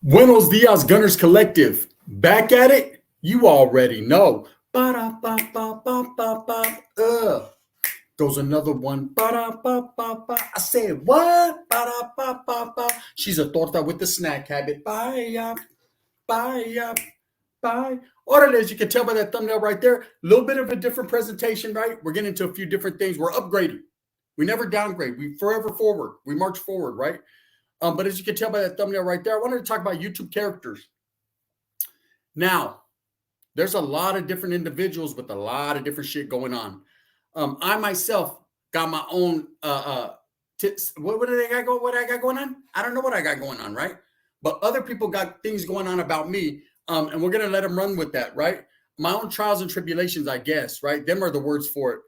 Buenos dias, Gunners Collective. Back at it? You already know. Ba-da-ba-ba-ba-ba-ba. Goes another one. Ba-da-ba-ba-ba. I said, what? Ba-da-ba-ba-ba. She's a torta with the snack habit. Bye, bye, bye. Orderly, as you can tell by that thumbnail right there, a little bit of a different presentation, right? We're getting into a few different things. We're upgrading. We never downgrade. We forever forward. We march forward, right? But as you can tell by that thumbnail right there, I wanted to talk about YouTube characters. Now, there's a lot of different individuals with a lot of different shit going on. I myself got my own what do they got going? What I got going on? I don't know what I got going on, right? But other people got things going on about me, and we're gonna let them run with that, right? My own trials and tribulations, I guess, right? Them are the words for it.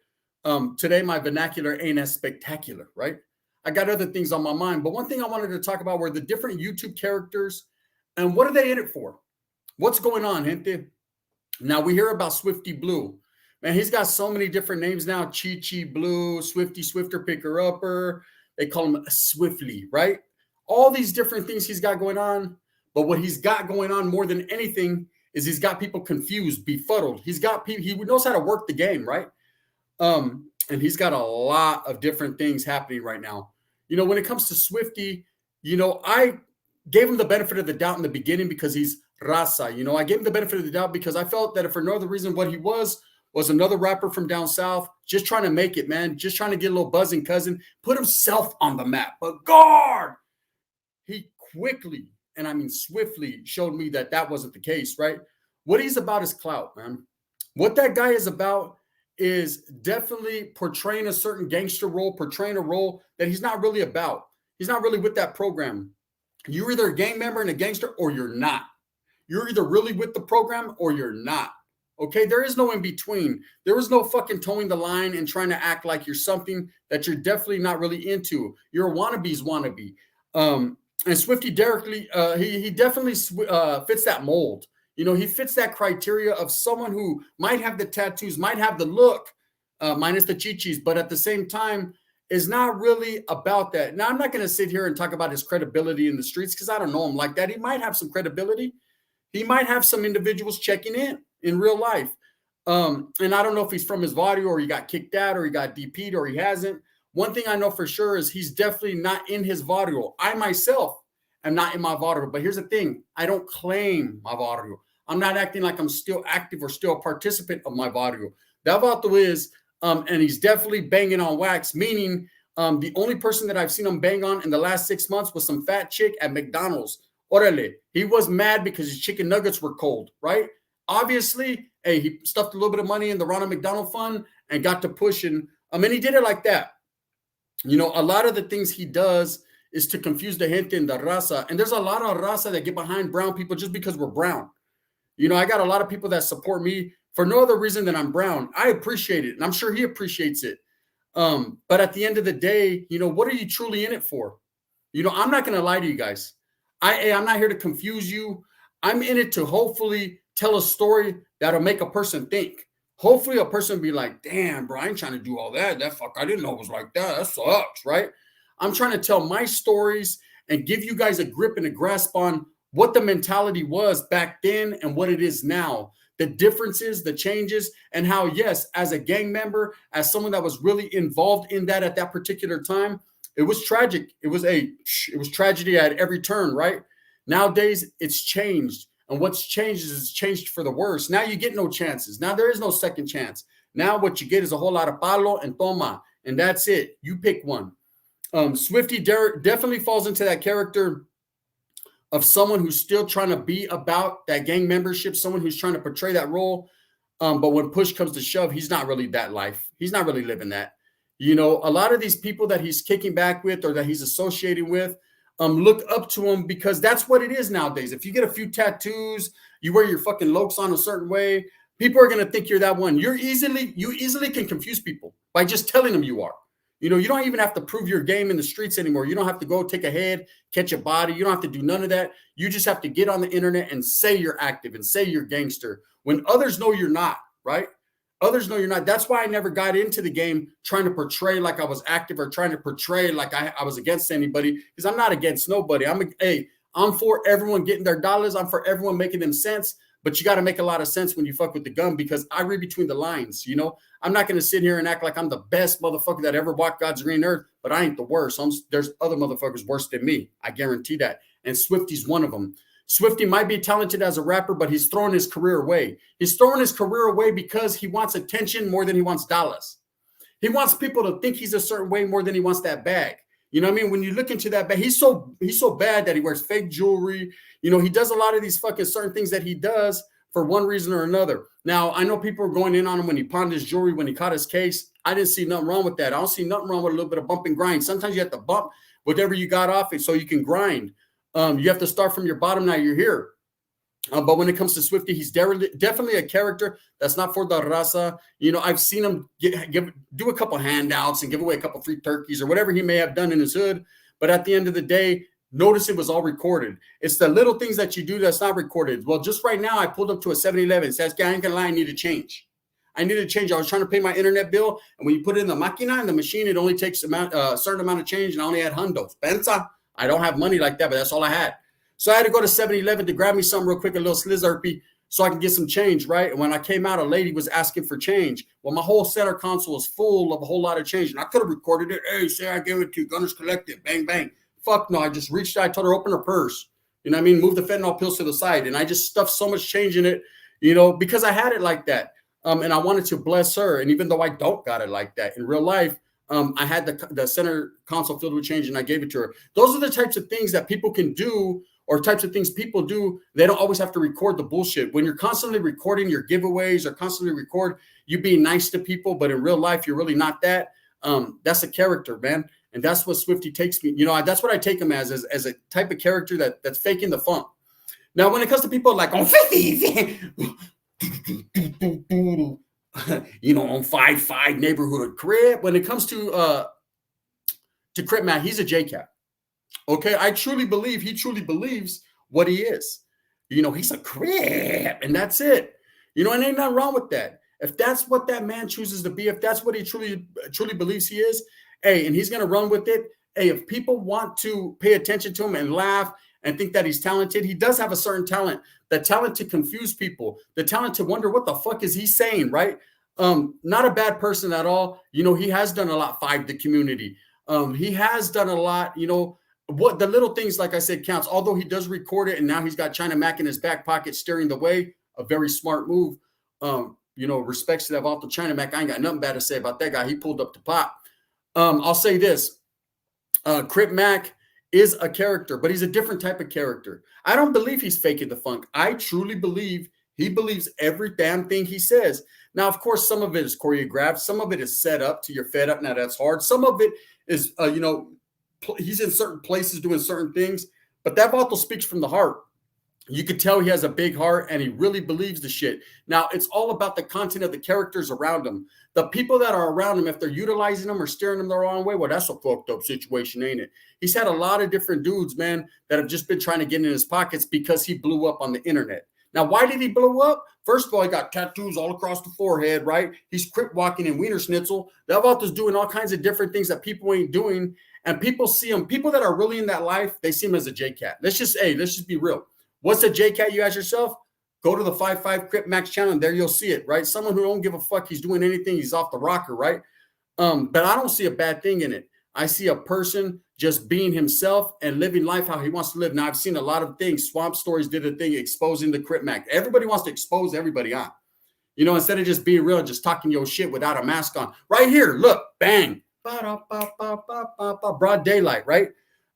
Today, my vernacular ain't as spectacular, right? I got other things on my mind, but one thing I wanted to talk about were the different YouTube characters and what are they in it for? What's going on, gente? Now we hear about Swifty Blue. Man, he's got so many different names now. Chi Blue, Swifty, Swifter Picker Upper. They call him Swiftly, right? All these different things he's got going on. But what he's got going on more than anything is he's got people confused, befuddled. He knows how to work the game, right? And he's got a lot of different things happening right now. When it comes to Swifty, I gave him the benefit of the doubt in the beginning because he's raza. I gave him the benefit of the doubt because I felt that if for no other reason, what he was another rapper from down south, just trying to make it, man, just trying to get a little buzzing cousin, put himself on the map. But guard, he quickly, and I mean swiftly, showed me that that wasn't the case, right? What he's about is clout, man. What that guy is about is definitely portraying a certain gangster role, portraying a role that he's not really about. He's not really with that program. You're either a gang member and a gangster or you're not. You're either really with the program or you're not. Okay, there is no in between. There is no fucking towing the line and trying to act like you're something that you're definitely not really into. You're a wannabe's wannabe. And Swifty directly, he definitely fits that mold. He fits that criteria of someone who might have the tattoos, might have the look, minus the chichis, but at the same time is not really about that. Now, I'm not going to sit here and talk about his credibility in the streets because I don't know him like that. He might have some credibility. He might have some individuals checking in real life. And I don't know if he's from his barrio or he got kicked out or he got DP'd or he hasn't. One thing I know for sure is he's definitely not in his barrio. I myself am not in my barrio. But here's the thing. I don't claim my barrio. I'm not acting like I'm still active or still a participant of my barrio. That vato is, and he's definitely banging on wax, meaning the only person that I've seen him bang on in the last 6 months was some fat chick at McDonald's. Orale. He was mad because his chicken nuggets were cold, right? Obviously, hey, he stuffed a little bit of money in the Ronald McDonald Fund and got to pushing. And he did it like that. A lot of the things he does is to confuse the gente in the raza. And there's a lot of raza that get behind brown people just because we're brown. I got a lot of people that support me for no other reason than I'm brown. I appreciate it, and I'm sure he appreciates it. But at the end of the day, what are you truly in it for? I'm not going to lie to you guys. I'm not here to confuse you. I'm in it to hopefully tell a story that'll make a person think. Hopefully a person will be like, damn, bro, I ain't trying to do all that. I didn't know it was like that. That sucks, right? I'm trying to tell my stories and give you guys a grip and a grasp on what the mentality was back then and what it is now. The differences, the changes, and how, yes, as a gang member, as someone that was really involved in that at that particular time, it was tragic. It was tragedy at every turn, right? Nowadays, it's changed. And what's changed is it's changed for the worse. Now you get no chances. Now there is no second chance. Now what you get is a whole lot of palo and toma, and that's it. You pick one. Swifty definitely falls into that character of someone who's still trying to be about that gang membership, someone who's trying to portray that role. But when push comes to shove, he's not really that life. He's not really living that. A lot of these people that he's kicking back with or that he's associating with look up to him because that's what it is nowadays. If you get a few tattoos, you wear your fucking lokes on a certain way, people are going to think you're that one. You easily can confuse people by just telling them you are. You don't even have to prove your game in the streets anymore. You don't have to go take a head, catch a body. You don't have to do none of that. You just have to get on the internet and say you're active and say you're gangster when others know you're not, right? Others know you're not. That's why I never got into the game trying to portray like I was active or trying to portray like I was against anybody, because I'm not against nobody. I'm for everyone getting their dollars. I'm for everyone making them sense. But you got to make a lot of sense when you fuck with the gun, because I read between the lines. You know, I'm not going to sit here and act like I'm the best motherfucker that ever walked God's green earth, but I ain't the worst. There's other motherfuckers worse than me. I guarantee that. And Swifty's one of them. Swifty might be talented as a rapper, but he's throwing his career away. He's throwing his career away because he wants attention more than he wants dollars. He wants people to think he's a certain way more than he wants that bag. You know what I mean? When you look into that bag, he's so bad that he wears fake jewelry. You know, he does a lot of these fucking certain things that he does for one reason or another. Now, I know people are going in on him when he pawned his jewelry, when he caught his case. I didn't see nothing wrong with that. I don't see nothing wrong with a little bit of bump and grind. Sometimes you have to bump whatever you got off it so you can grind. You have to start from your bottom. Now you're here. But when it comes to Swifty, he's definitely a character that's not for the raza. You know, I've seen him do a couple handouts and give away a couple free turkeys or whatever he may have done in his hood. But at the end of the day, notice it was all recorded. It's the little things that you do that's not recorded. Well, just right now, I pulled up to a 7-Eleven. It says, I ain't gonna lie, I need to change. I needed to change. I was trying to pay my internet bill, and when you put it in the máquina, in the machine, it only takes a certain amount of change, and I only had hundos. Pensa, I don't have money like that, but that's all I had. So I had to go to 7-Eleven to grab me something real quick, a little slizzerpy, so I can get some change, right? And when I came out, a lady was asking for change. Well, my whole center console was full of a whole lot of change, and I could have recorded it. Hey, say I gave it to you. Gunners collected. Bang, bang. Fuck no. I just reached out. I told her, open her purse. You know what I mean? Move the fentanyl pills to the side. And I just stuffed so much change in it, you know, because I had it like that. And I wanted to bless her. And even though I don't got it like that in real life, I had the center console filled with change, and I gave it to her. Those are the types of things that people can do, or types of things people do. They don't always have to record the bullshit. When you're constantly recording your giveaways or constantly record you being nice to people, but in real life, you're really not that. That's a character, man. And that's what Swifty takes me. You know, that's what I take him as a type of character that's faking the funk. Now, when it comes to people like on 50, you know, on 5-5 neighborhood Crip, when it comes to Crip Mac, he's a JCat. Okay, I truly believe he truly believes what he is. You know, he's a Crip, and that's it. You know, and ain't nothing wrong with that. If that's what that man chooses to be, if that's what he truly believes he is, hey, and he's going to run with it. Hey, if people want to pay attention to him and laugh and think that he's talented, he does have a certain talent. The talent to confuse people, the talent to wonder what the fuck is he saying, right? Not a bad person at all. You know, he has done a lot for the community. He has done a lot, you know, what the little things, like I said, counts. Although he does record it, and now he's got China Mac in his back pocket steering the way, a very smart move. You know, respects to that Vato China Mac. I ain't got nothing bad to say about that guy. He pulled up the pot. I'll say this. Crip Mac is a character, but he's a different type of character. I don't believe he's faking the funk. I truly believe he believes every damn thing he says. Now, of course, some of it is choreographed. Some of it is set up to your fed up. Now, that's hard. Some of it is, you know, he's in certain places doing certain things, but that Vato speaks from the heart. You could tell he has a big heart and he really believes the shit. Now, it's all about the content of the characters around him. The people that are around him, if they're utilizing them or steering them the wrong way, well, that's a fucked up situation, ain't it? He's had a lot of different dudes, man, that have just been trying to get in his pockets because he blew up on the internet. Now, why did he blow up? First of all, he got tattoos all across the forehead, right? He's crip walking in Wiener Schnitzel. That Vato's doing all kinds of different things that people ain't doing. And people see him. People that are really in that life, they see him as a JCat. Let's just be real. What's a JCat? You ask yourself? Go to the 5-5 Crip Max channel, and there you'll see it, right? Someone who don't give a fuck, he's doing anything, he's off the rocker, right? But I don't see a bad thing in it. I see a person just being himself and living life how he wants to live. Now, I've seen a lot of things. Swamp Stories did a thing exposing the Crip Mac. Everybody wants to expose everybody on. You know, instead of just being real and just talking your shit without a mask on. Right here, look, bang. Broad daylight, right?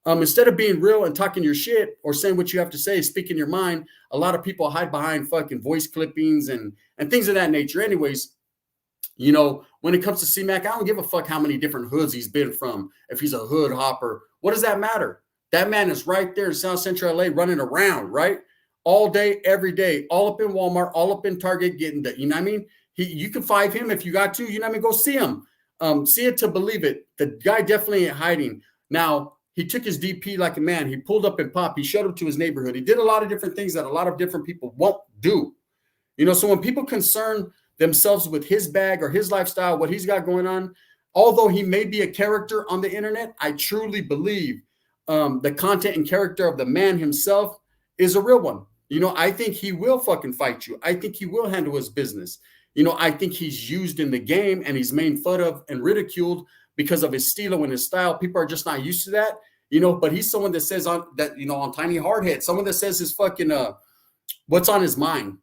Instead of being real and talking your shit or saying what you have to say, speaking your mind, a lot of people hide behind fucking voice clippings and things of that nature. Anyways, you know, when it comes to C-Mac, I don't give a fuck how many different hoods he's been from. If he's a hood hopper, what does that matter? That man is right there in South Central LA running around, right? All day, every day, all up in Walmart, all up in Target, getting the, you know what I mean? You can find him if you got to, you know what I mean? Go see him. See it to believe it. The guy definitely ain't hiding. Now, he took his DP like a man. He pulled up and popped. He showed up to his neighborhood. He did a lot of different things that a lot of different people won't do. You know, so when people concern themselves with his bag or his lifestyle, what he's got going on, although he may be a character on the internet, I truly believe the content and character of the man himself is a real one. I think he will fucking fight you. I think he will handle his business. I think he's used in the game and he's made fun of and ridiculed because of his stilo and his style. People are just not used to that, but he's someone that says on Tiny Hardhead, someone that says his fucking, what's on his mind.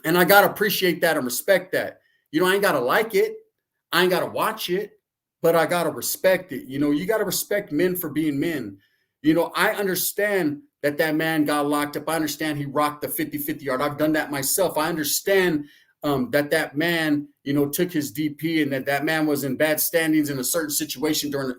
And I got to appreciate that and respect that. I ain't got to like it. I ain't got to watch it, but I got to respect it. You got to respect men for being men. I understand that man got locked up. I understand he rocked the 50-50 yard. I've done that myself. I understand that man, took his DP and that man was in bad standings in a certain situation during,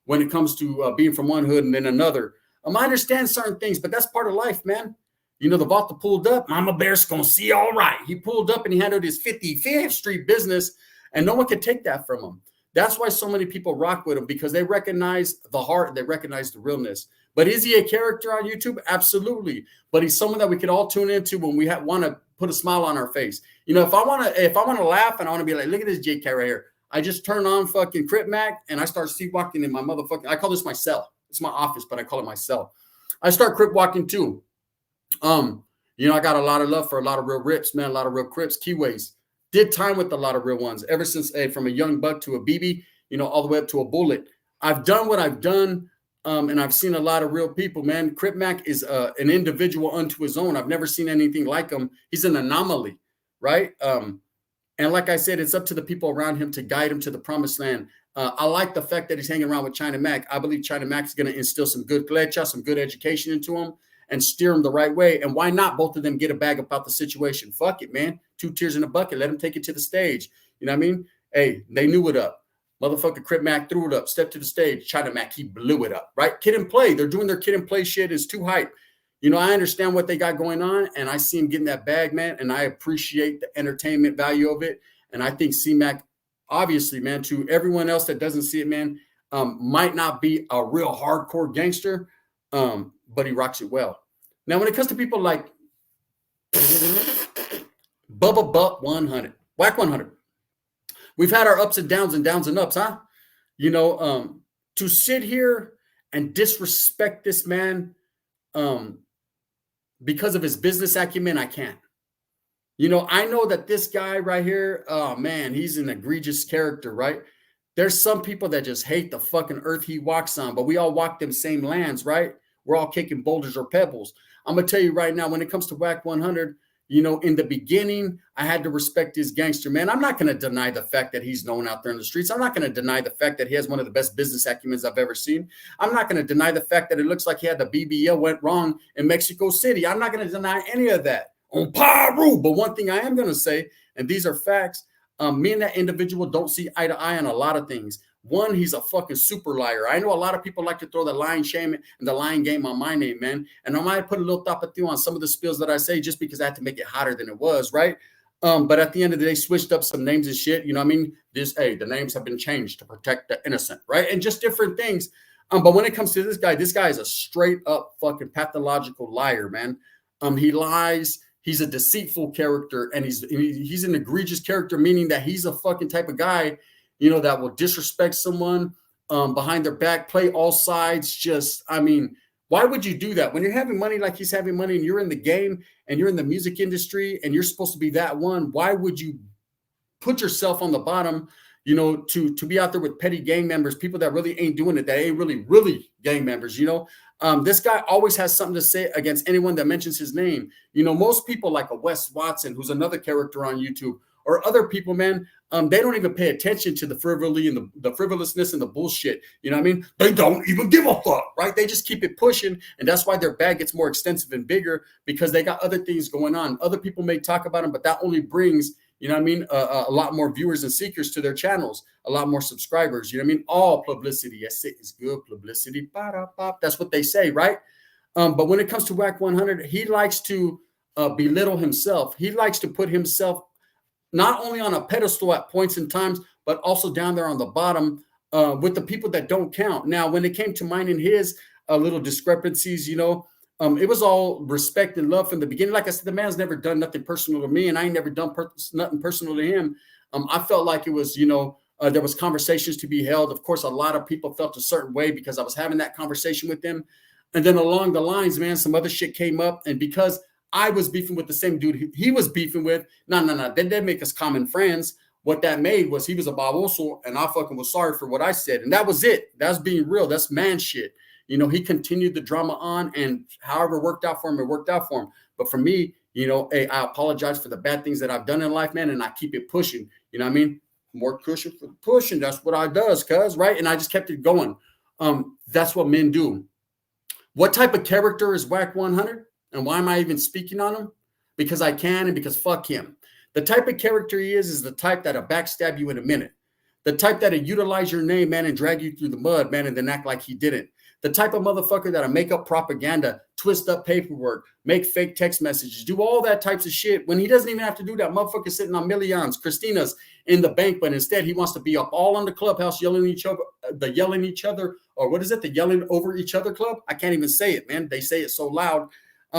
when it comes to being from one hood and then another. I understand certain things, but that's part of life, man. The Volta pulled up. Mama Bear's going to see all right. He pulled up and he handled his 55th Street business, and no one could take that from him. That's why so many people rock with him, because they recognize the heart, they recognize the realness. But is he a character on YouTube? Absolutely. But he's someone that we could all tune into when we want to put a smile on our face. If I want to laugh and I want to be like, look at this JK right here. I just turn on fucking Crip Mac and I start sleepwalking in my motherfucking, I call this my cell. It's my office, but I call it my cell. I start Crip walking too. I got a lot of love for a lot of real Rips, man, a lot of real Crips, Keyways. Did time with a lot of real ones ever since from a young buck to a BB, all the way up to a bullet. I've done what I've done, and I've seen a lot of real people, man. Crip Mac is an individual unto his own. I've never seen anything like him. He's an anomaly, right? And like I said, it's up to the people around him to guide him to the promised land. I like the fact that he's hanging around with China Mac. I believe China Mac is going to instill some good clecha, some good education into him and steer him the right way. And why not both of them get a bag about the situation? Fuck it, man. 2 tears in a bucket. Let him take it to the stage. You know what I mean? Hey, they knew it up. Motherfucker Crip Mac threw it up, stepped to the stage. China Mac, he blew it up, right? Kid and play. They're doing their kid and play shit. It's too hype. I understand what they got going on, and I see him getting that bag, man, and I appreciate the entertainment value of it. And I think C-Mac, obviously, man, to everyone else that doesn't see it, man, might not be a real hardcore gangster, but he rocks it well. Now, when it comes to people like Bubba Butt 100, Whack 100, we've had our ups and downs and ups, huh? To sit here and disrespect this man because of his business acumen, I can't. I know that this guy right here, oh man, he's an egregious character, right? There's some people that just hate the fucking earth he walks on, but we all walk them same lands, right? We're all kicking boulders or pebbles. I'm going to tell you right now, when it comes to Whack 100, in the beginning, I had to respect his gangster, man. I'm not going to deny the fact that he's known out there in the streets. I'm not going to deny the fact that he has one of the best business acumens I've ever seen. I'm not going to deny the fact that it looks like he had the BBL went wrong in Mexico City. I'm not going to deny any of that on Paru. But one thing I am going to say, and these are facts, me and that individual don't see eye to eye on a lot of things. One, he's a fucking super liar. I know a lot of people like to throw the lying shame and the lying game on my name, man. And I might put a little tapatio on some of the spills that I say just because I had to make it hotter than it was, right? But at the end of the day, switched up some names and shit. You know what I mean? The names have been changed to protect the innocent, right? And just different things. But when it comes to this guy is a straight up fucking pathological liar, man. He lies. He's a deceitful character, and he's an egregious character, meaning that he's a fucking type of guy, that will disrespect someone behind their back, play all sides. Just, I mean, why would you do that? When you're having money like he's having money and you're in the game and you're in the music industry and you're supposed to be that one, why would you put yourself on the bottom, to be out there with petty gang members, people that really ain't doing it, that ain't really gang members, This guy always has something to say against anyone that mentions his name. Most people like a Wes Watson, who's another character on YouTube, or other people, man, they don't even pay attention to the frivolity and the frivolousness and the bullshit. You know what I mean? They don't even give a fuck, right? They just keep it pushing. And that's why their bag gets more extensive and bigger, because they got other things going on. Other people may talk about them, but that only brings, you know what I mean, a lot more viewers and seekers to their channels, a lot more subscribers. You know what I mean? All publicity, yes, it is good publicity. That's what they say, right? But when it comes to Whack 100, he likes to belittle himself. He likes to put himself not only on a pedestal at points in times, but also down there on the bottom with the people that don't count. Now, when it came to mine and his little discrepancies, it was all respect and love from the beginning. Like I said, the man's never done nothing personal to me, and I ain't never done nothing personal to him. I felt like it was, There was conversations to be held. Of course, a lot of people felt a certain way because I was having that conversation with them. And then along the lines, man, some other shit came up. And because I was beefing with the same dude he was beefing with, no. That didn't make us common friends. What that made was he was a baboso, and I fucking was sorry for what I said. And that was it. That's being real. That's man shit. You know, he continued the drama on, and however it worked out for him, it worked out for him. But for me, you know, hey, I apologize for the bad things that I've done in life, man, and I keep it pushing. You know what I mean? More cushion for pushing. That's what I does, cuz, right? And I just kept it going. That's what men do. What type of character is Whack 100? And why am I even speaking on him? Because I can and because fuck him. The type of character he is the type that'll backstab you in a minute. The type that'll utilize your name, man, and drag you through the mud, man, and then act like he didn't. The type of motherfucker that'll make up propaganda, twist up paperwork, make fake text messages, do all that types of shit when he doesn't even have to do that. Motherfucker sitting on millions, Christina's in the bank, but instead he wants to be up all on the clubhouse yelling at each other, or what is it? The yelling over each other club? I can't even say it, man. They say it so loud.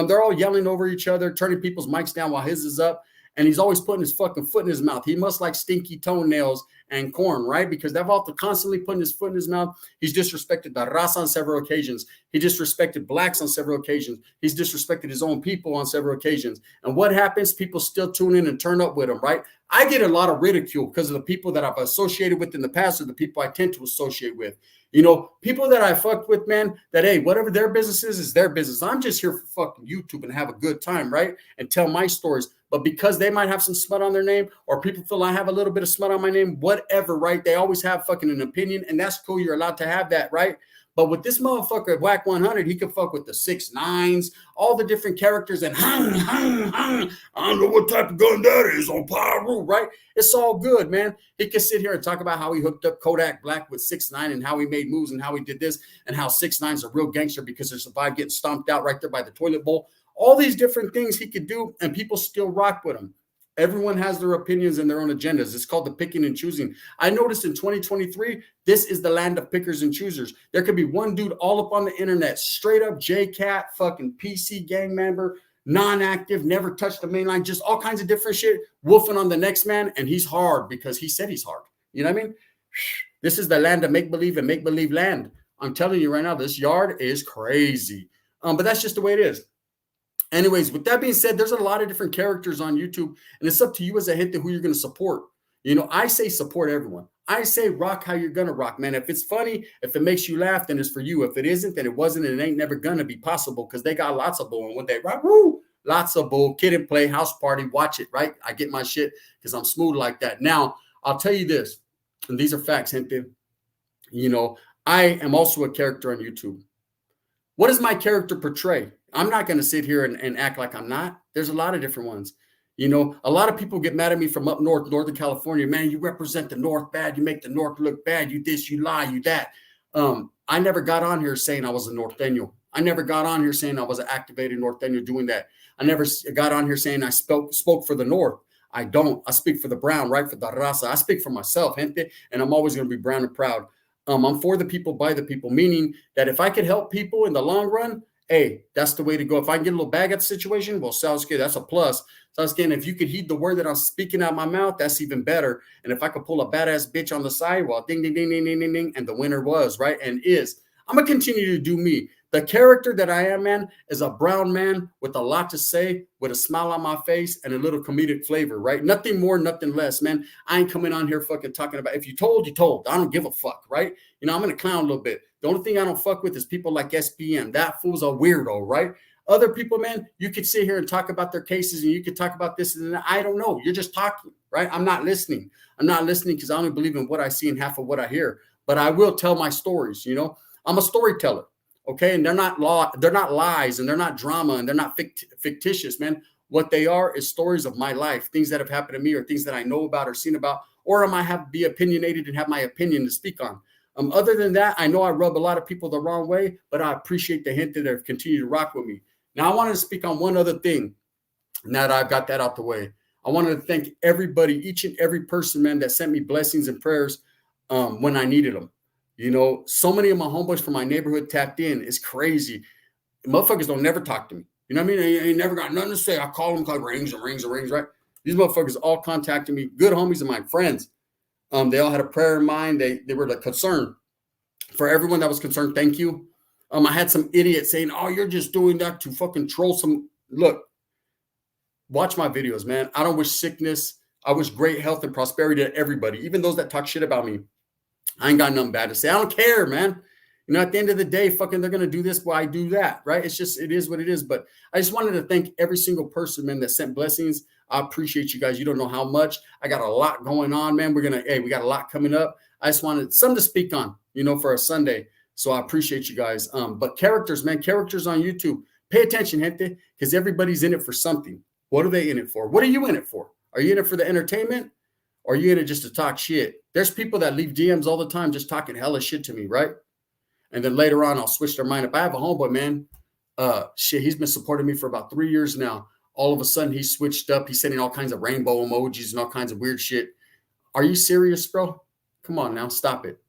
They're all yelling over each other, turning people's mics down while his is up. And he's always putting his fucking foot in his mouth. He must like stinky toenails and corn, right? Because they've all constantly putting his foot in his mouth. He's disrespected the raza on several occasions. He disrespected blacks on several occasions. He's disrespected his own people on several occasions. And what happens? People still tune in and turn up with him, right? I get a lot of ridicule because of the people that I've associated with in the past or the people I tend to associate with. You know, people that I fucked with, man, that, hey, whatever their business is their business. I'm just here for fucking YouTube and have a good time, right? And tell my stories. But because they might have some smut on their name or people feel I have a little bit of smut on my name, whatever, right? They always have fucking an opinion, and that's cool. You're allowed to have that, right? But with this motherfucker at Whack 100, he can fuck with the 6ix9ines, all the different characters, and I don't know what type of gun that is on Pyro, right? It's all good, man. He can sit here and talk about how he hooked up Kodak Black with 6ix9ine and how he made moves and how he did this and how 6ix9ine's a real gangster because they survived getting stomped out right there by the toilet bowl. All these different things he could do, and people still rock with him. Everyone has their opinions and their own agendas. It's called the picking and choosing. I noticed in 2023, this is the land of pickers and choosers. There could be one dude all up on the internet, straight up J-Cat, fucking PC gang member, non-active, never touched the main line, just all kinds of different shit, wolfing on the next man, and he's hard because he said he's hard. You know what I mean? This is the land of make-believe and make-believe land. I'm telling you right now, this yard is crazy. But that's just the way it is. Anyways, with that being said, there's a lot of different characters on YouTube, and it's up to you as a gente who you're going to support. You know, I say support everyone. I say rock how you're going to rock, man. If it's funny, if it makes you laugh, then it's for you. If it isn't, then it wasn't, and it ain't never going to be possible because they got lots of bull. And when they rock, woo, lots of bull, kid and play, house party, watch it, right? I get my shit because I'm smooth like that. Now, I'll tell you this, and these are facts, gente. You know, I am also a character on YouTube. What does my character portray? I'm not going to sit here and act like I'm not. There's a lot of different ones. You know, a lot of people get mad at me from up north, Northern California. Man, you represent the North bad. You make the North look bad. You this, you lie, you that. I never got on here saying I was a Norteño. I never got on here saying I was an activated Norteño doing that. I never got on here saying I spoke for the North. I don't. I speak for the brown, right? For the raza. I speak for myself, gente, and I'm always going to be brown and proud. I'm for the people, by the people, meaning that if I could help people in the long run, hey, that's the way to go. If I can get a little bag at the situation, well, sounds good. That's a plus. Sounds good. If you could heed the word that I'm speaking out my mouth, that's even better. And if I could pull a badass bitch on the side, well, ding, ding, ding, ding, ding, ding, ding, and the winner was, right? And is. I'm going to continue to do me. The character that I am, man, is a brown man with a lot to say, with a smile on my face and a little comedic flavor, right? Nothing more, nothing less, man. I ain't coming on here fucking talking about, if you told, you told. I don't give a fuck, right? You know, I'm going to clown a little bit. The only thing I don't fuck with is people like SPM. That fool's a weirdo, right? Other people, man, you could sit here and talk about their cases and you could talk about this and that. I don't know. You're just talking, right? I'm not listening. I'm not listening because I only believe in what I see and half of what I hear. But I will tell my stories, you know? I'm a storyteller. Okay, and they're not lies, and they're not drama, and they're not fictitious, man. What they are is stories of my life, things that have happened to me, or things that I know about or seen about, or I might have be opinionated and have my opinion to speak on. Other than that, I know I rub a lot of people the wrong way, but I appreciate the hint that have continued to rock with me. Now, I wanted to speak on one other thing. Now that I've got that out the way, I wanted to thank everybody, each and every person, man, that sent me blessings and prayers when I needed them. You know, so many of my homeboys from my neighborhood tapped in. It's crazy. Motherfuckers don't never talk to me. You know what I mean? They ain't never got nothing to say. I call them because rings and rings and rings, right? These motherfuckers all contacting me. Good homies of mine, friends. They all had a prayer in mind. They were like concerned. For everyone that was concerned, thank you. I had some idiot saying, "Oh, you're just doing that to fucking troll some." Look, watch my videos, man. I don't wish sickness. I wish great health and prosperity to everybody, even those that talk shit about me. I ain't got nothing bad to say. I don't care, man. You know, at the end of the day, fucking, they're gonna do this while I do that, right? It's just, it is what it is. But I just wanted to thank every single person, man, that sent blessings. I appreciate you guys. You don't know how much. I got a lot going on, man. We got a lot coming up. I just wanted something to speak on, you know, for a Sunday. So I appreciate you guys. But characters, man, characters on YouTube. Pay attention, gente, because everybody's in it for something. What are they in it for? What are you in it for? Are you in it for the entertainment? Or are you in it just to talk shit? There's people that leave DMs all the time just talking hella shit to me, right? And then later on, I'll switch their mind. If I have a homeboy, man, he's been supporting me for about 3 years now. All of a sudden, he switched up. He's sending all kinds of rainbow emojis and all kinds of weird shit. Are you serious, bro? Come on now, stop it.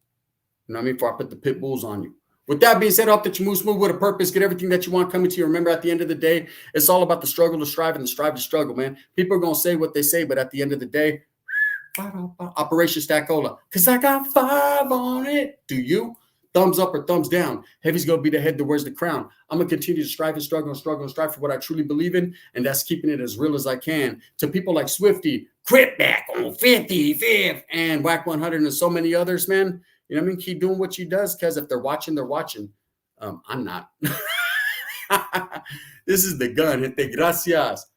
You know what I mean? Before I put the pit bulls on you. With that being said, I hope that you move smooth with a purpose, get everything that you want coming to you. Remember, at the end of the day, it's all about the struggle to strive and the strive to struggle, man. People are going to say what they say, but at the end of the day, Operation Stackola, because I got 5 on it. Do you? Thumbs up or thumbs down. Heavy's going to be the head that wears the crown. I'm going to continue to strive and struggle and struggle and strive for what I truly believe in, and that's keeping it as real as I can. To people like Swifty, Crip Mac on 55th, and Whack 100 and so many others, man, you know what I mean? Keep doing what you does, because if they're watching, they're watching. I'm not. This is the gun, gente. Gracias.